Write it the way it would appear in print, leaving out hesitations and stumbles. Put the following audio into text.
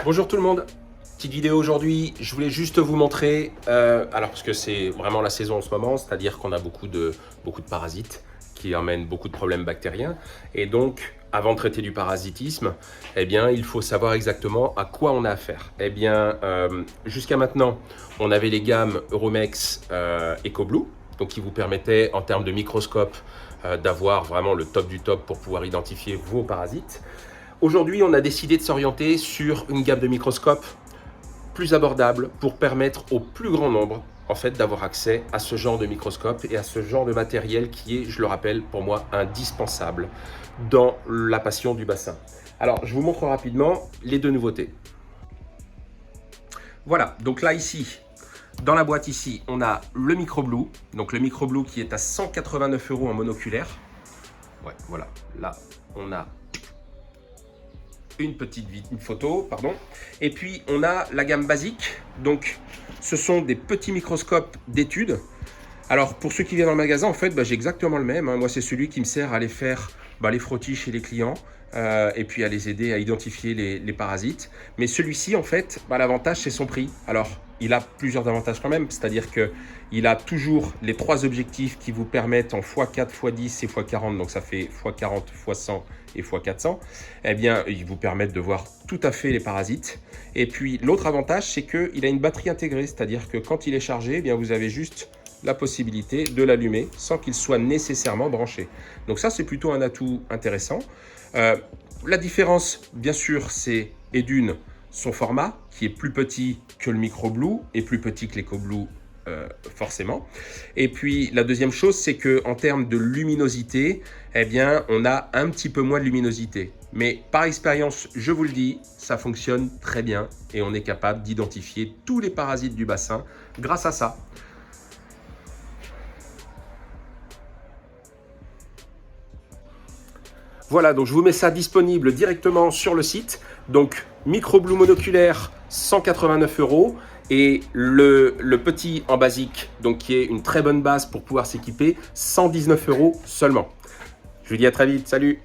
Bonjour tout le monde, petite vidéo aujourd'hui, je voulais juste vous montrer, alors parce que c'est vraiment la saison en ce moment, c'est-à-dire qu'on a beaucoup de parasites qui emmènent beaucoup de problèmes bactériens et donc avant de traiter du parasitisme, eh bien il faut savoir exactement à quoi on a affaire. Eh bien jusqu'à maintenant, on avait les gammes Euromex EcoBlue, donc qui vous permettaient en termes de microscope d'avoir vraiment le top du top pour pouvoir identifier vos parasites. Aujourd'hui, on a décidé de s'orienter sur une gamme de microscopes plus abordable pour permettre au plus grand nombre en fait, d'avoir accès à ce genre de microscope et à ce genre de matériel qui est, je le rappelle, pour moi, indispensable dans la passion du bassin. Alors, je vous montre rapidement les deux nouveautés. Voilà, donc là, ici, dans la boîte ici, on a le MicroBlue. Donc le MicroBlue qui est à 189 € en monoculaire. Ouais, voilà, là, on a une photo, pardon. Et puis on a la gamme basique, donc ce sont des petits microscopes d'études. Alors pour ceux qui viennent dans le magasin, en fait, j'ai exactement le même, hein. Moi c'est celui qui me sert à aller faire les frottis chez les clients et puis à les aider à identifier les parasites. Mais celui-ci, en fait, l'avantage c'est son prix. Alors il a plusieurs avantages quand même, c'est-à-dire que il a toujours les trois objectifs qui vous permettent en x4, x10 et x40, donc ça fait x40, x100 et x400, eh bien, ils vous permettent de voir tout à fait les parasites. Et puis, l'autre avantage, c'est qu'il a une batterie intégrée, c'est-à-dire que quand il est chargé, eh bien, vous avez juste la possibilité de l'allumer sans qu'il soit nécessairement branché. Donc ça, c'est plutôt un atout intéressant. La différence, bien sûr, c'est d'une son format qui est plus petit que le MicroBlue et plus petit que l'EcoBlue forcément. Et puis la deuxième chose, c'est que en termes de luminosité, eh bien, on a un petit peu moins de luminosité. Mais par expérience, je vous le dis, ça fonctionne très bien et on est capable d'identifier tous les parasites du bassin grâce à ça. Voilà, donc je vous mets ça disponible directement sur le site. Donc MicroBlue monoculaire, 189 € et le petit en basique, donc qui est une très bonne base pour pouvoir s'équiper, 119 € seulement. Je vous dis à très vite, salut!